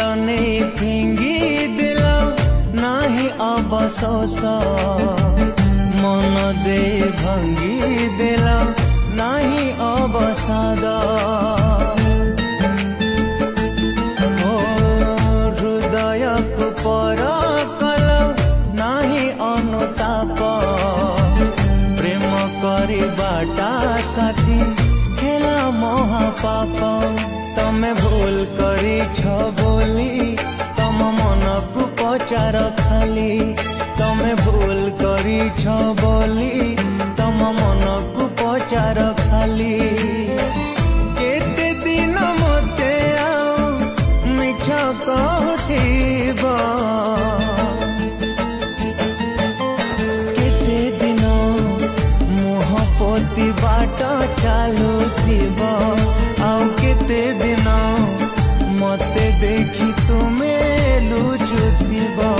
नहीं फिंगी दिल नाही अवशोष मन दे भंगी दिल नाही अवसाद हृदय को पर कल नाही अनुताप प्रेम करबाटा साथी हेला महापाप तमे भूल करी छ बोली तम मन को पचार खाली तमे भूल करी छ बोली तम मन को पचार खाली केते दिन मते आउ मिछ कहथिबा केते दिन मोहपति बाट चालुथिबा आउ केते दिन मते देखी तुमे लुचुथिबा।